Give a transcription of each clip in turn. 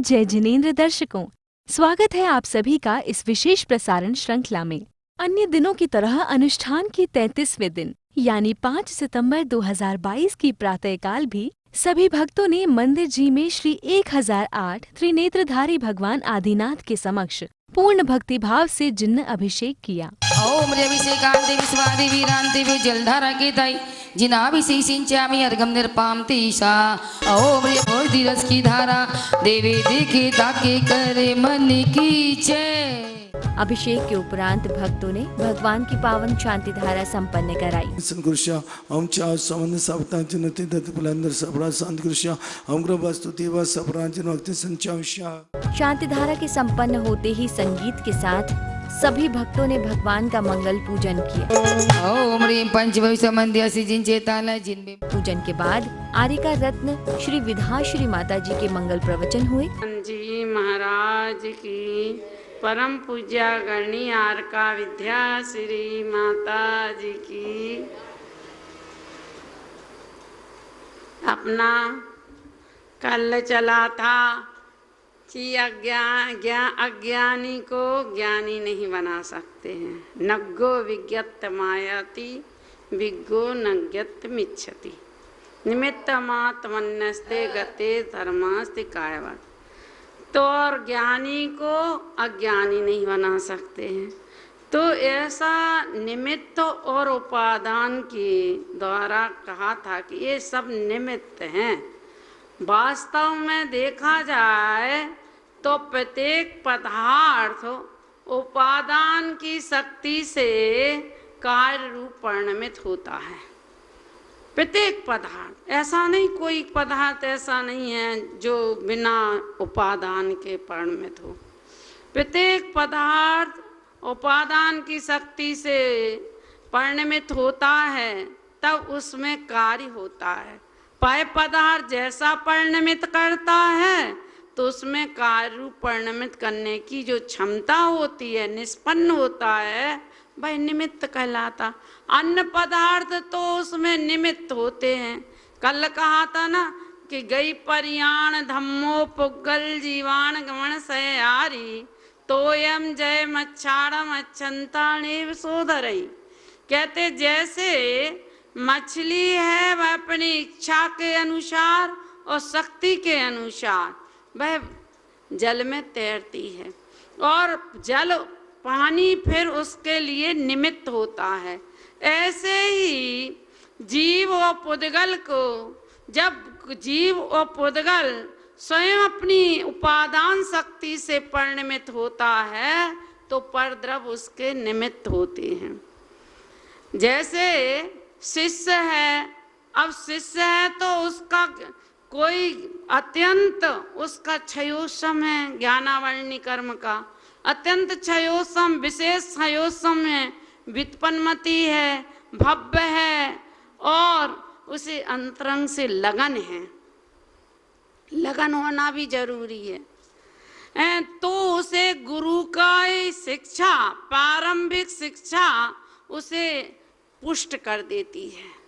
जय जिनेंद्र दर्शकों, स्वागत है आप सभी का इस विशेष प्रसारण श्रृंखला में। अन्य दिनों की तरह अनुष्ठान की 33वें दिन यानी 5 सितंबर 2022 की प्रातःकाल भी सभी भक्तों ने मंदिर जी में श्री 1008 त्रिनेत्रधारी भगवान आदिनाथ के समक्ष पूर्ण भक्ति भाव से जिन्न अभिषेक किया। ओम अभिषेकांते विश्वादिवीरांते जलधारा के ताई जिनाभिषेकिंचामि अर्घम निर्पामतीशा। ओम भक्तिरस की धारा देवी देखे ताके करे मन की जय। अभिषेक के उपरांत भक्तों ने भगवान की पावन शांति धारा संपन्न कराई। संकृष्या हम चार संबंध सबता जनति दत्त पुलंदर सबरा संकृष्या हम ग्रह स्तुति व सबरांजन भक्ति संचावश्या। शांति धारा के संपन्न होते ही संगीत के साथ सभी भक्तों ने भगवान का मंगल पूजन किया। ओम ह्रीं पंचभैषा मंदिर जिन चेताला जिन पूजन के बाद आर्यका रत्न श्री विधाश्री माता जी के मंगल प्रवचन हुए। जी महाराज की परम पूज्या गणी आर्का विद्या श्री माता जी की। अपना कल चला था कि अज्ञानी को ज्ञानी नहीं बना सकते हैं। नग्गो विज्ञत मायाति विज्ञो नज्ञत मिच्छति निमित्तमात्मन्यस्ते गते धर्मास्ते कायवत्। तो और ज्ञानी को अज्ञानी नहीं बना सकते हैं। तो ऐसा निमित्त और उपादान के द्वारा कहा था कि ये सब निमित्त हैं। वास्तव में देखा जाए तो प्रत्येक पदार्थ उपादान की शक्ति से कार्य रूप परिणमित होता है। प्रत्येक पदार्थ, ऐसा नहीं कोई पदार्थ ऐसा नहीं है जो बिना उपादान के परिणमित हो। प्रत्येक पदार्थ उपादान की शक्ति से परिणमित होता है, तब उसमें कार्य होता है। पेय पदार्थ जैसा परिणमित करता है तो उसमें कार्य रूप परिणमित करने की जो क्षमता होती है, निष्पन्न होता है, वह निमित्त कहलाता। अन्य पदार्थ तो उसमें निमित्त होते हैं। कल कहा था ना कि गई परियाण धम्मो पुगल जीवाण गमन सयारी तोयम जय मच्छाड़म अच्छंता नेव सोधरई। कहते जैसे मछली है वह अपनी इच्छा के अनुसार और शक्ति के अनुसार वह जल में तैरती है, और जल पानी फिर उसके लिए निमित्त होता है। ऐसे ही जीव और पुद्गल को, जब जीव और पुद्गल स्वयं अपनी उपादान शक्ति से परिणमित होता है तो परद्रव उसके निमित्त होते हैं। जैसे शिष्य है, अब शिष्य है तो उसका कोई अत्यंत उसका क्षयोसम है, ज्ञानावरणी कर्म का अत्यंत क्षयोसम, विशेष क्षयोसम है, व्युत्पन्नमति है, भव्य है, और उसे अंतरंग से लगन है। लगन होना भी जरूरी है। तो उसे गुरु का शिक्षा, प्रारंभिक शिक्षा उसे पुष्ट कर देती है।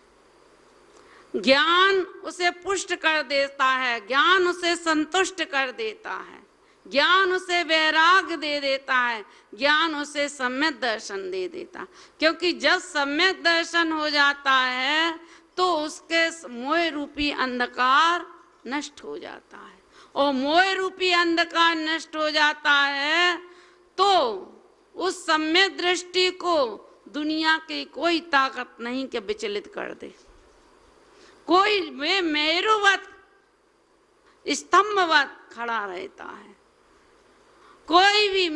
ज्ञान उसे पुष्ट कर देता है, ज्ञान उसे संतुष्ट कर देता है, ज्ञान उसे वैराग्य दे देता है, ज्ञान उसे सम्यक दर्शन दे देता। क्योंकि जब सम्यक दर्शन हो जाता है तो उसके मोह रूपी अंधकार नष्ट हो जाता है, और मोह रूपी अंधकार नष्ट हो जाता है तो उस सम्यक दृष्टि को दुनिया की कोई ताकत नहीं कि विचलित कर दे। कोई वे मेरुवत स्तंभवत खड़ा रहता है। कोई भी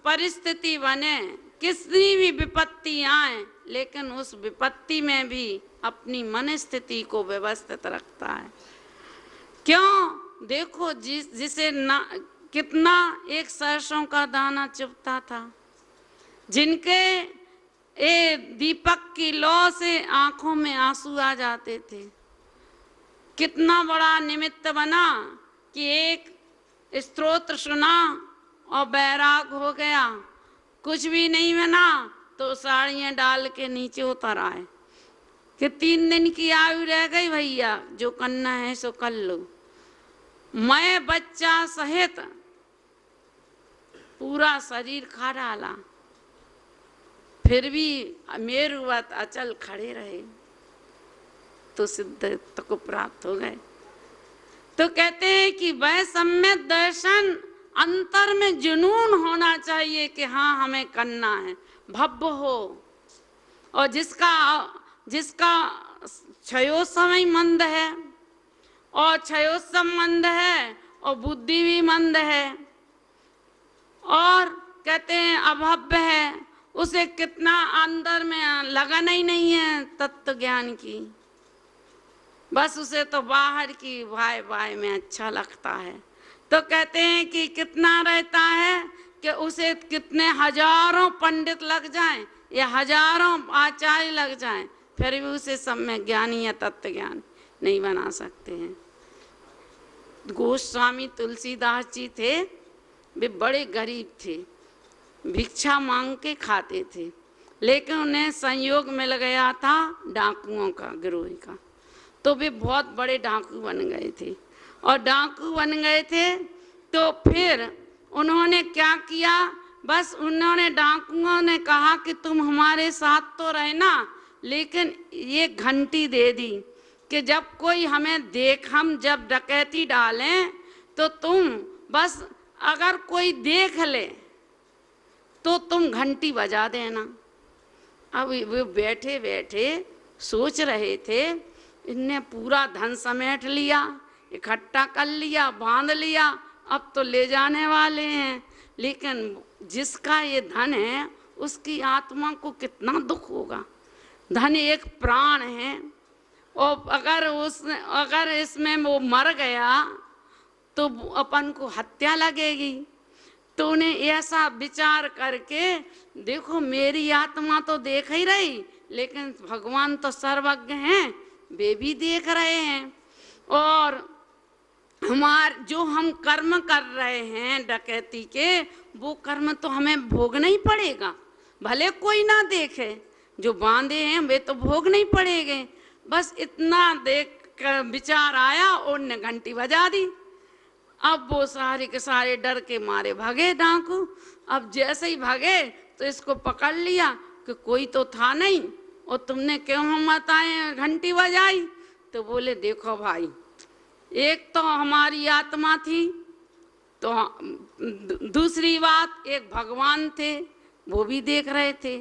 परिस्थिति बने, कितनी भी विपत्ति आए, लेकिन उस विपत्ति में भी अपनी मन स्थिति को व्यवस्थित रखता है। क्यों? देखो जिसे ना कितना एक सरसों का दाना चुभता था, जिनके दीपक की लौ से आंखों में आंसू आ जाते थे। कितना बड़ा निमित्त बना कि एक स्तोत्र सुना और बैराग हो गया। कुछ भी नहीं बना तो साड़ियाँ डाल के नीचे उतर आए कि 3 दिन की आयु रह गई भैया, जो करना है सो कर लो। मैं बच्चा सहित पूरा शरीर खा डाला, फिर भी मेरुवत अचल खड़े रहे, तो सिद्धत्व को प्राप्त हो गए। तो कहते हैं कि वह सम्यक दर्शन, अंतर में जुनून होना चाहिए कि हाँ हमें करना है, भव्य हो। और जिसका क्षयोत्समय मंद है और क्षयोत्सम मंद है और बुद्धि भी मंद है और कहते हैं अभव्य है, उसे कितना अंदर में लगन ही नहीं है तत्व ज्ञान की, बस उसे तो बाहर की वाय वाय में अच्छा लगता है। तो कहते हैं कि कितना रहता है कि उसे कितने हजारों पंडित लग जाएं या हजारों आचार्य लग जाएं, फिर भी उसे सब में ज्ञानी या तत्व ज्ञान नहीं बना सकते हैं। गोस्वामी तुलसीदास जी थे, वे बड़े गरीब थे, भिक्षा मांग के खाते थे, लेकिन उन्हें संयोग मिल गया था डाकुओं का, गिरोह का, तो वे बहुत बड़े डाकू बन गए थे। और डाकू बन गए थे तो फिर उन्होंने क्या किया, बस उन्होंने डाकुओं ने कहा कि तुम हमारे साथ तो रहना, लेकिन ये घंटी दे दी कि जब कोई हमें हम जब डकैती डालें तो तुम बस अगर कोई देख ले तो तुम घंटी बजा देना। अब वो बैठे बैठे सोच रहे थे, इनने पूरा धन समेट लिया, इकट्ठा कर लिया, बांध लिया, अब तो ले जाने वाले हैं, लेकिन जिसका ये धन है उसकी आत्मा को कितना दुख होगा। धन एक प्राण है और अगर इसमें वो मर गया तो अपन को हत्या लगेगी। तो उन्हें ऐसा विचार करके, देखो मेरी आत्मा तो देख ही रही, लेकिन भगवान तो सर्वज्ञ हैं, वे भी देख रहे हैं, और जो हम कर्म कर रहे हैं डकैती के, वो कर्म तो हमें भोगना ही पड़ेगा, भले कोई ना देखे, जो बांधे हैं वे तो भोगना ही पड़ेंगे। बस इतना देख कर विचार आया और ने घंटी बजा दी। अब वो सारे के सारे डर के मारे भागे डाकू। अब जैसे ही भागे तो इसको पकड़ लिया कि कोई तो था नहीं, और तुमने क्यों हम बताए घंटी बजाई। तो बोले देखो भाई, एक तो हमारी आत्मा थी, तो दूसरी बात एक भगवान थे, वो भी देख रहे थे,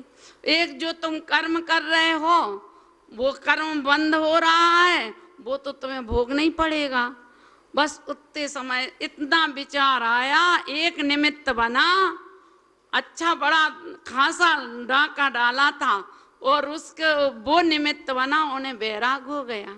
एक जो तुम कर्म कर रहे हो वो कर्म बंद हो रहा है, वो तो तुम्हें भोगना ही पड़ेगा। बस उतने समय इतना विचार आया, एक निमित्त बना, अच्छा बड़ा खासा डाका डाला था, और उसके वो निमित्त बना, उन्हें बैराग हो गया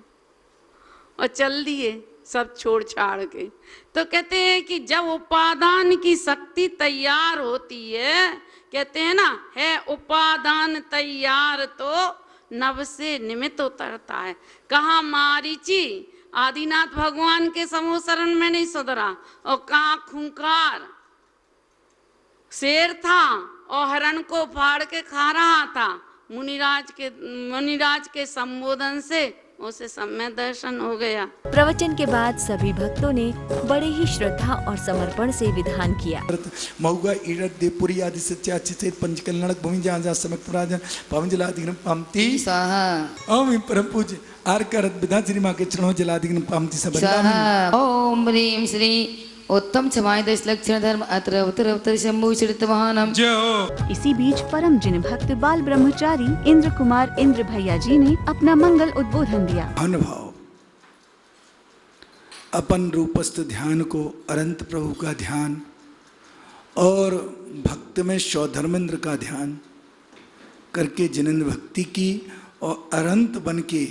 और चल दिए सब छोड़ छाड़ के। तो कहते हैं कि जब उपादान की शक्ति तैयार होती है, कहते हैं ना, है उपादान तैयार तो नभ से निमित्त उतरता है। कहाँ मारीची आदिनाथ भगवान के समूह शरण में नहीं सुधरा, और कहाँ खूंखार शेर था और हरण को फाड़ के खा रहा था, मुनिराज के संबोधन से उसे सम्य दर्शन हो गया। प्रवचन के बाद सभी भक्तों ने बड़े ही श्रद्धा और समर्पण से विधान किया। महुआ ईरट देवपुरी आदि सत्याची सहित पंचकल्याणक भूमि जहाँ जहाँ समक पुराजन पावन जलाधिग्रम पामती ओम परम पूज्य आर करत विधान श्री माँ के चरणों जलाधिग्रम पामती सब। ओम ह्रीं श्री उत्तम छमाय दश लक्षण धर्म अत्र अवतर शंभु चरितवाहनम। इसी बीच परम जिन भक्त बाल ब्रह्मचारी इंद्र कुमार इंद्र भैया जी ने अपना मंगल उद्बोधन दिया। अनुभव अपन रूपस्थ ध्यान को, अनंत प्रभु का ध्यान और भक्त में शौधर्मेंद्र का ध्यान करके जिन्होंने भक्ति की और अनंत बन के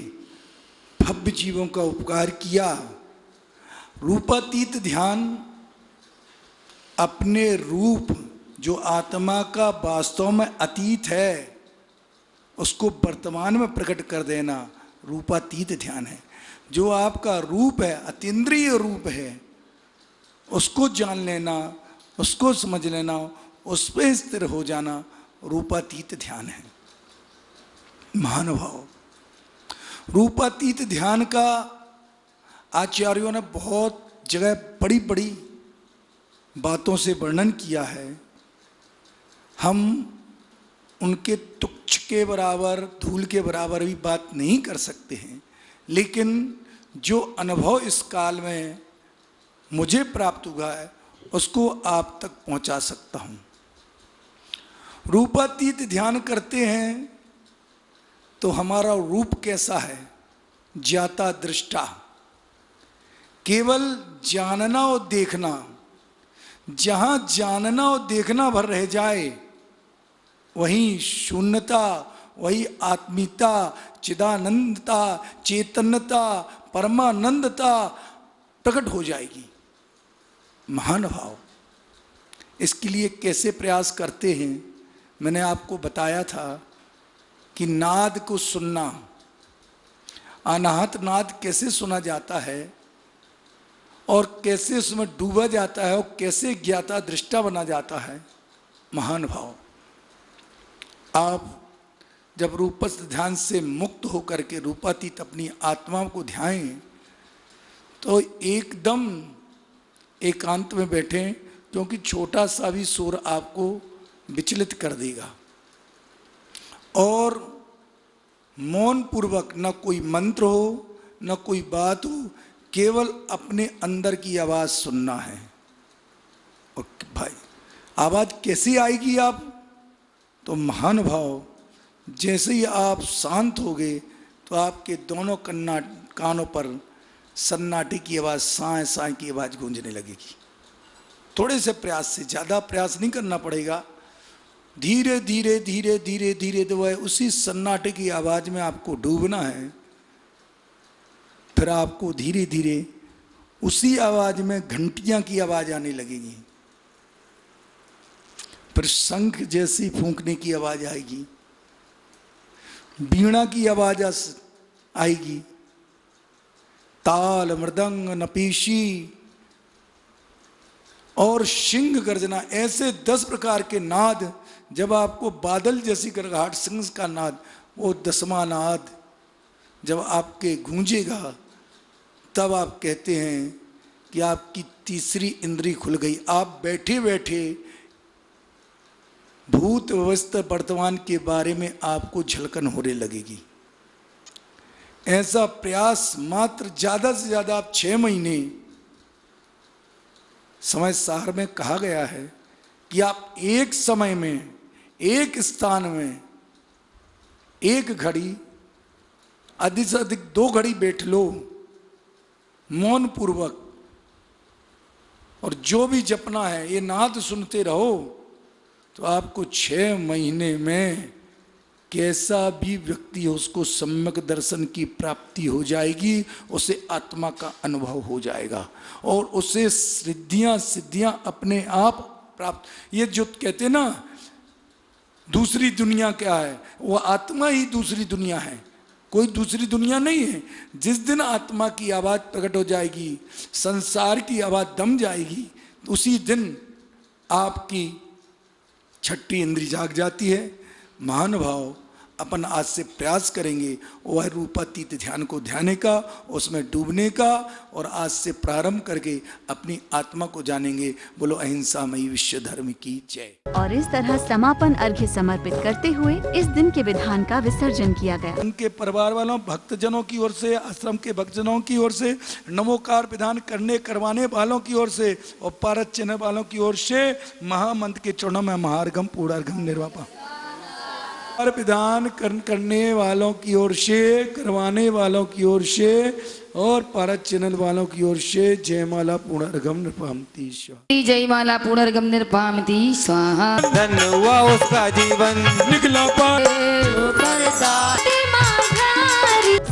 भव्य जीवों का उपकार किया। रूपातीत ध्यान अपने रूप जो आत्मा का वास्तव में अतीत है उसको वर्तमान में प्रकट कर देना रूपातीत ध्यान है। जो आपका रूप है, अतीन्द्रिय रूप है, उसको जान लेना, उसको समझ लेना, उस पर स्थिर हो जाना रूपातीत ध्यान है। महानुभाव, रूपातीत ध्यान का आचार्यों ने बहुत जगह बड़ी बड़ी बातों से वर्णन किया है। हम उनके तुच्छ के बराबर, धूल के बराबर भी बात नहीं कर सकते हैं, लेकिन जो अनुभव इस काल में मुझे प्राप्त हुआ है उसको आप तक पहुंचा सकता हूं। रूपातीत ध्यान करते हैं तो हमारा रूप कैसा है? ज्ञाता दृष्टा, केवल जानना और देखना। जहां जानना और देखना भर रह जाए वहीं शून्यता, वही आत्मीयता, चिदानंदता, चैतन्यता, परमानंदता प्रकट हो जाएगी। महान भाव। इसके लिए कैसे प्रयास करते हैं? मैंने आपको बताया था कि नाद को सुनना, अनाहत नाद कैसे सुना जाता है और कैसे उसमें डूबा जाता है और कैसे ज्ञाता दृष्टा बना जाता है। महान भाव। आप जब रूपस्थ ध्यान से मुक्त होकर के रूपातीत अपनी आत्मा को ध्याएं तो एकदम एकांत में बैठें, क्योंकि छोटा सा भी शोर आपको विचलित कर देगा। और मौन पूर्वक, न कोई मंत्र हो न कोई बात हो, केवल अपने अंदर की आवाज सुनना है। और भाई आवाज कैसी आएगी? आप तो महान भाव, जैसे ही आप शांत हो गए तो आपके दोनों कानों पर सन्नाटे की आवाज, साए साए की आवाज गूंजने लगेगी। थोड़े से प्रयास से, ज्यादा प्रयास नहीं करना पड़ेगा। धीरे धीरे धीरे धीरे धीरे तो वह उसी सन्नाटे की आवाज में आपको डूबना है। फिर आपको धीरे धीरे उसी आवाज में घंटियां की आवाज आने लगेगी, फिर शंख जैसी फूंकने की आवाज आएगी, वीणा की आवाज आएगी, ताल, मृदंग, नपीशी और सिंह गर्जना, ऐसे 10 प्रकार के नाद। जब आपको बादल जैसी गड़गड़ाहट, सिंह का नाद, वो 10वां नाद जब आपके गूंजेगा तब आप कहते हैं कि आपकी तीसरी इंद्री खुल गई। आप बैठे बैठे भूत, भविष्य, वर्तमान के बारे में आपको झलकन होने लगेगी। ऐसा प्रयास मात्र ज्यादा से ज्यादा आप 6 महीने, समय सार में कहा गया है कि आप एक समय में, एक स्थान में, एक घड़ी, अधिक से अधिक 2 घड़ी बैठ लो मौन पूर्वक, और जो भी जपना है ये नाद सुनते रहो, तो आपको 6 महीने में कैसा भी व्यक्ति हो उसको सम्यक दर्शन की प्राप्ति हो जाएगी, उसे आत्मा का अनुभव हो जाएगा और उसे सिद्धियां अपने आप प्राप्त। ये जो कहते हैं ना दूसरी दुनिया क्या है, वो आत्मा ही दूसरी दुनिया है, कोई दूसरी दुनिया नहीं है। जिस दिन आत्मा की आवाज प्रकट हो जाएगी, संसार की आवाज दम जाएगी, तो उसी दिन आपकी 6ठी इंद्री जाग जाती है। महान भाव, अपन आज से प्रयास करेंगे वह रूपातीत ध्यान को ध्याने का, उसमें डूबने का, और आज से प्रारंभ करके अपनी आत्मा को जानेंगे। बोलो अहिंसामयी विश्व धर्म की जय। और इस तरह समापन अर्घ्य समर्पित करते हुए इस दिन के विधान का विसर्जन किया गया। उनके परिवार वालों, भक्तजनों की ओर से, आश्रम के भक्तजनों की ओर से, नमोकार विधान करवाने वालों की ओर से और पारस चिन्ह वालों की ओर से महामंत्र के चरणों में महार्घम पूर्णार्घम निर्वापा। विधान करने वालों की ओर से, करवाने वालों की ओर से और पारस चिन्ह वालों की ओर से जयमाला पुनर्गम निर्पामती स्वाहा। जयमाला पुनर्गम निर्पामती स्वाहा। धन्य हुआ उसका जीवन निकला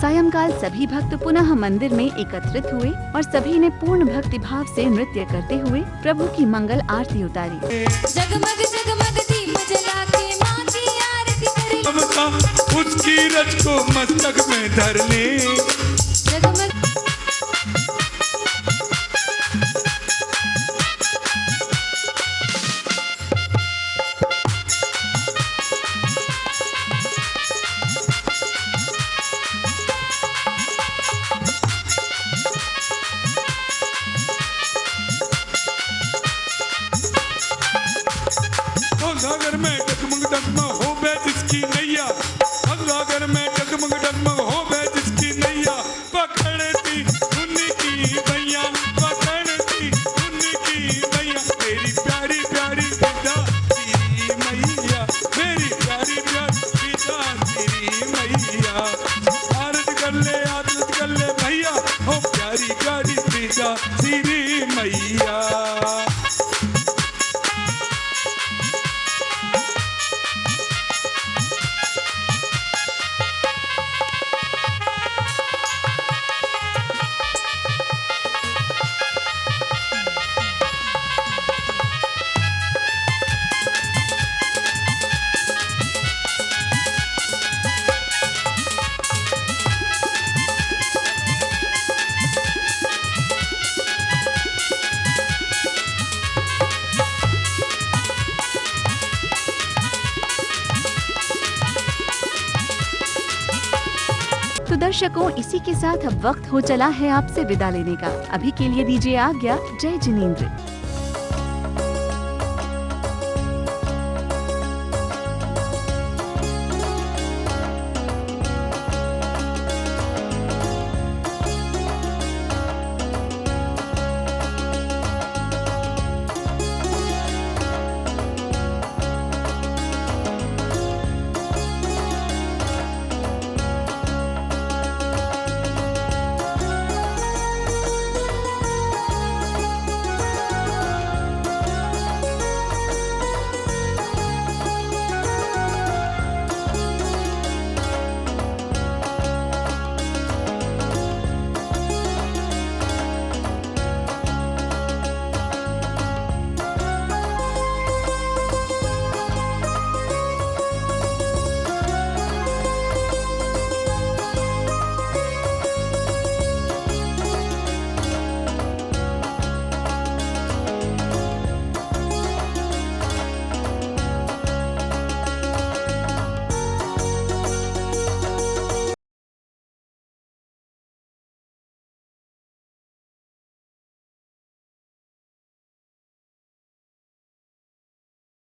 सायंकाल सभी भक्त पुनः मंदिर में एकत्रित हुए और सभी ने पूर्ण भक्ति भाव से नृत्य करते हुए प्रभु की मंगल आरती उतारी। जगमग जगमग दीप जला के माँ की आरती करें, उसकी रज को मस्तक में धर ले। जगमग सागर में डगमग डगमग हो बे जिसकी नैया, सागर में डगमग डगमग हो बे जिसकी नैया, पकड़ती उनकी भैया, पकड़ती उनकी भैया, मेरी प्यारी प्यारी बिदा तेरी मैया, मेरी प्यारी प्यारी बिदा तेरी मैया, आरत कर ले भैया, हो प्यारी प्यारी बिदा तेरी मैया। तो दर्शकों, इसी के साथ अब वक्त हो चला है आपसे विदा लेने का। अभी के लिए दीजिए आज्ञा। जय जिनेंद्र।